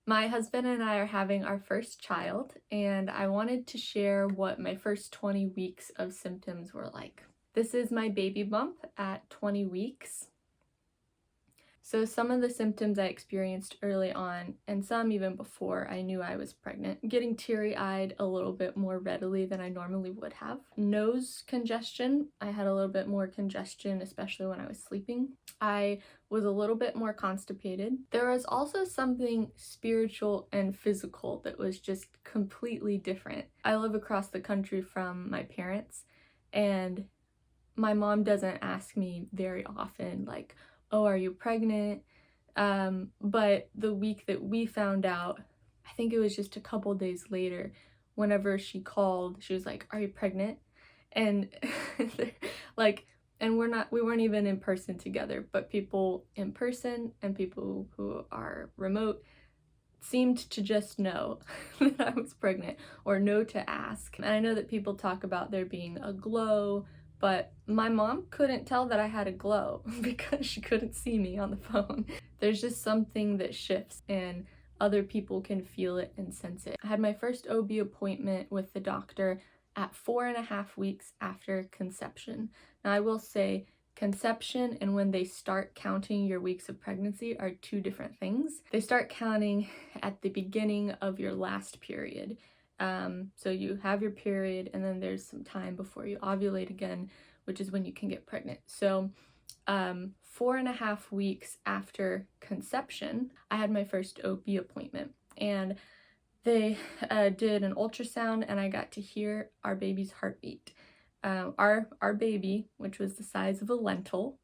My husband and I are having our first child, and I wanted to share what my first 20 weeks of symptoms were like. This is my baby bump at 20 weeks. So some of the symptoms I experienced early on, and some even before I knew I was pregnant, getting teary-eyed a little bit more readily than I normally would have. Nose congestion, I had a little bit more congestion, especially when I was sleeping. I was a little bit more constipated. There was also something spiritual and physical that was just completely different. I live across the country from my parents, and my mom doesn't ask me very often, like, oh, are you pregnant? But the week that we found out, I think it was just a couple days later, whenever she called, she was like, are you pregnant? And like, and we weren't even in person together, but people in person and people who are remote seemed to just know that I was pregnant or know to ask. And I know that people talk about there being a glow, but my mom couldn't tell that I had a glow because she couldn't see me on the phone. There's just something that shifts and other people can feel it and sense it. I had my first OB appointment with the doctor at 4.5 weeks after conception. Now I will say conception and when they start counting your weeks of pregnancy are two different things. They start counting at the beginning of your last period. So you have your period and then there's some time before you ovulate again, which is when you can get pregnant. So 4.5 weeks after conception, I had my first OB appointment, and they did an ultrasound and I got to hear our baby's heartbeat. Our baby, which was the size of a lentil,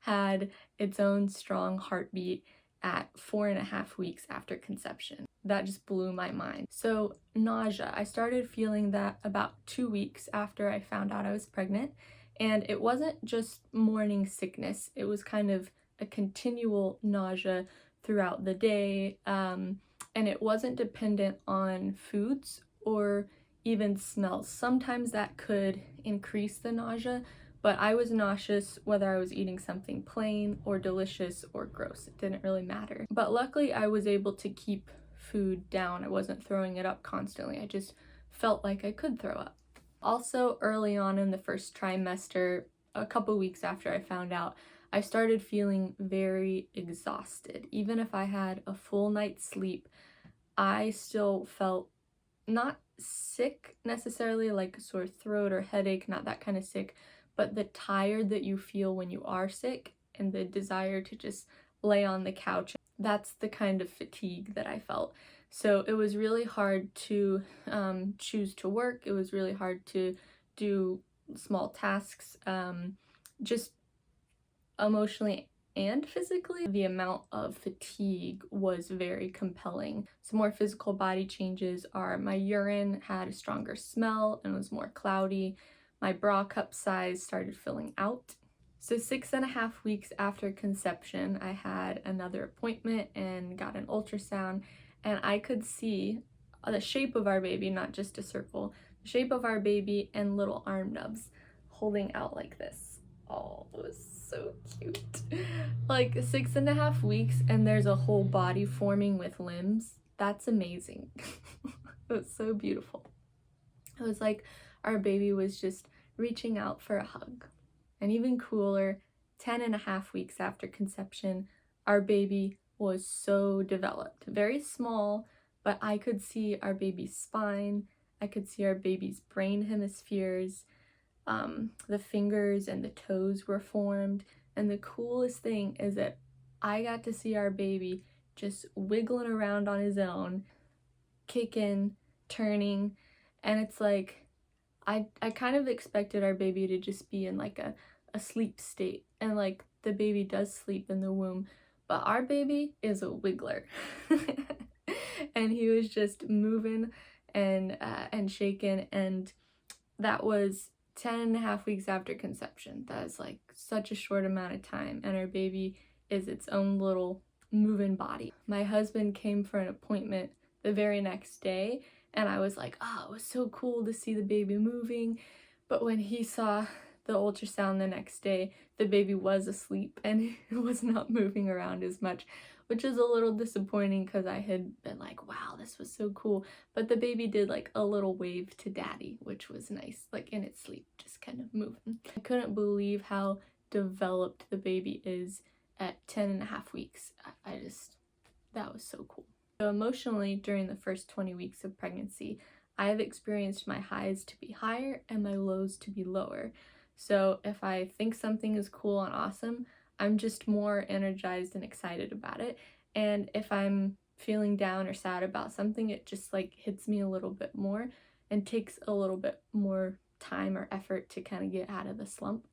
had its own strong heartbeat at 4.5 weeks after conception. That just blew my mind. So nausea, I started feeling that about 2 weeks after I found out I was pregnant, and it wasn't just morning sickness. It was kind of a continual nausea throughout the day, and it wasn't dependent on foods or even smells. Sometimes that could increase the nausea, but I was nauseous whether I was eating something plain or delicious or gross. It didn't really matter. But luckily I was able to keep food down. I wasn't throwing it up constantly. I just felt like I could throw up. Also, early on in the first trimester, a couple weeks after I found out, I started feeling very exhausted. Even if I had a full night's sleep, I still felt not sick necessarily, like a sore throat or headache, not that kind of sick, but the tired that you feel when you are sick and the desire to just lay on the couch. That's the kind of fatigue that I felt. So it was really hard to choose to work. It was really hard to do small tasks, just emotionally and physically. The amount of fatigue was very compelling. Some more physical body changes are my urine had a stronger smell and was more cloudy. My bra cup size started filling out. So 6.5 weeks after conception, I had another appointment and got an ultrasound, and I could see the shape of our baby, not just a circle, the shape of our baby and little arm nubs holding out like this. Oh, it was so cute. Like 6.5 weeks and there's a whole body forming with limbs. That's amazing. It was so beautiful. It was like our baby was just reaching out for a hug. And even cooler, 10.5 weeks after conception, our baby was so developed. Very small, but I could see our baby's spine. I could see our baby's brain hemispheres. The fingers and the toes were formed. And the coolest thing is that I got to see our baby just wiggling around on his own, kicking, turning, and it's like, I kind of expected our baby to just be in like a sleep state, and like the baby does sleep in the womb, but our baby is a wiggler. And he was just moving and shaking, and that was 10.5 weeks after conception. That is like such a short amount of time, and our baby is its own little moving body. My husband came for an appointment the very next day, and I was like, oh, it was so cool to see the baby moving. But when he saw the ultrasound the next day, the baby was asleep and it was not moving around as much, which is a little disappointing because I had been like, wow, this was so cool. But the baby did like a little wave to daddy, which was nice, like in its sleep, just kind of moving. I couldn't believe how developed the baby is at 10.5 weeks. That was so cool. So emotionally, during the first 20 weeks of pregnancy, I have experienced my highs to be higher and my lows to be lower. So if I think something is cool and awesome, I'm just more energized and excited about it. And if I'm feeling down or sad about something, it just like hits me a little bit more and takes a little bit more time or effort to kind of get out of the slump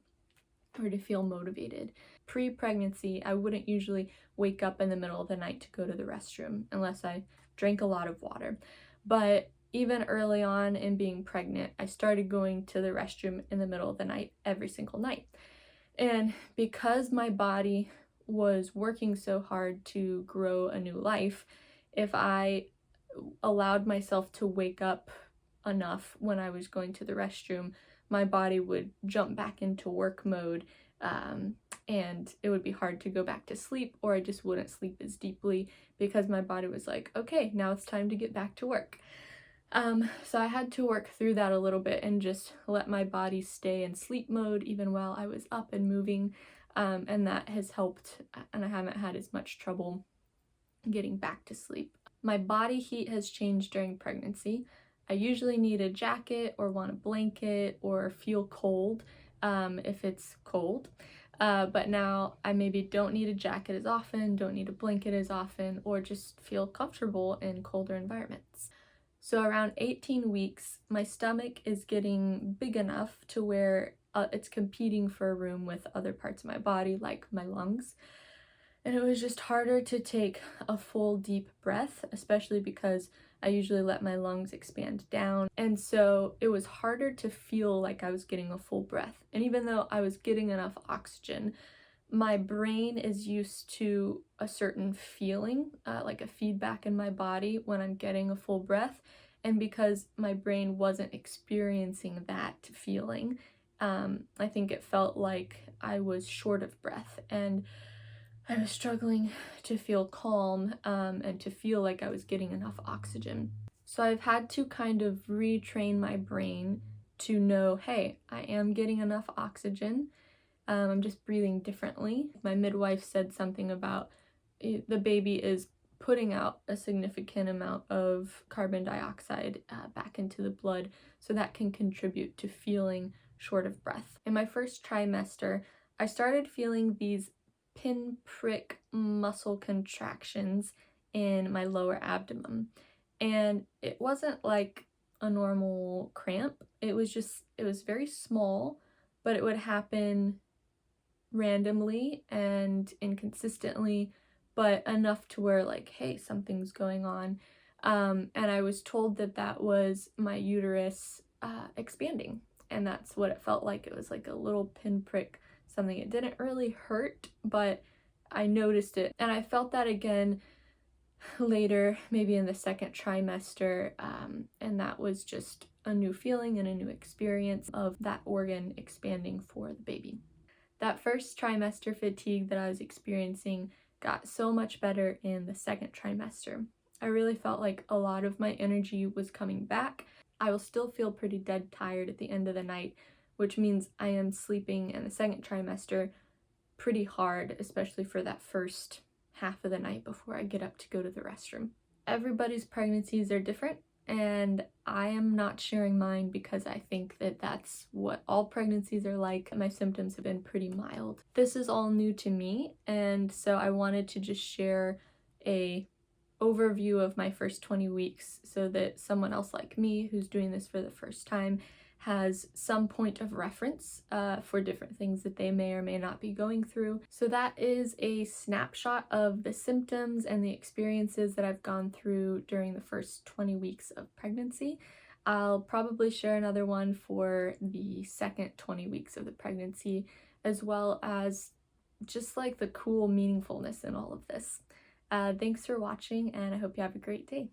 or to feel motivated. Pre-pregnancy, I wouldn't usually wake up in the middle of the night to go to the restroom unless I drank a lot of water. But even early on in being pregnant, I started going to the restroom in the middle of the night every single night. And because my body was working so hard to grow a new life, if I allowed myself to wake up enough when I was going to the restroom, my body would jump back into work mode, and it would be hard to go back to sleep, or I just wouldn't sleep as deeply because my body was like, okay, now it's time to get back to work. So I had to work through that a little bit and just let my body stay in sleep mode even while I was up and moving, and that has helped, and I haven't had as much trouble getting back to sleep. My body heat has changed during pregnancy. I usually need a jacket or want a blanket or feel cold if it's cold. But now I maybe don't need a jacket as often, don't need a blanket as often, or just feel comfortable in colder environments. So around 18 weeks, my stomach is getting big enough to where it's competing for a room with other parts of my body, like my lungs. And it was just harder to take a full deep breath, especially because I usually let my lungs expand down. And so it was harder to feel like I was getting a full breath. And even though I was getting enough oxygen, my brain is used to a certain feeling, like a feedback in my body when I'm getting a full breath. And because my brain wasn't experiencing that feeling, I think it felt like I was short of breath. And I was struggling to feel calm and to feel like I was getting enough oxygen. So I've had to kind of retrain my brain to know, hey, I am getting enough oxygen. I'm just breathing differently. My midwife said something about the baby is putting out a significant amount of carbon dioxide back into the blood, so that can contribute to feeling short of breath. In my first trimester, I started feeling these pinprick muscle contractions in my lower abdomen, and it wasn't like a normal cramp. It was very small, but it would happen randomly and inconsistently, but enough to where like, hey, something's going on. And I was told that that was my uterus expanding, and that's what it felt like. It was like a little pinprick, something. It didn't really hurt, but I noticed it, and I felt that again later, maybe in the second trimester, and that was just a new feeling and a new experience of that organ expanding for the baby. That first trimester fatigue that I was experiencing got so much better in the second trimester. I really felt like a lot of my energy was coming back. I will still feel pretty dead tired at the end of the night, which means I am sleeping in the second trimester pretty hard, especially for that first half of the night before I get up to go to the restroom. Everybody's pregnancies are different, and I am not sharing mine because I think that that's what all pregnancies are like. My symptoms have been pretty mild. This is all new to me, and so I wanted to just share a overview of my first 20 weeks so that someone else like me who's doing this for the first time has some point of reference for different things that they may or may not be going through. So that is a snapshot of the symptoms and the experiences that I've gone through during the first 20 weeks of pregnancy. I'll probably share another one for the second 20 weeks of the pregnancy, as well as just like the cool meaningfulness in all of this. Thanks for watching, and I hope you have a great day.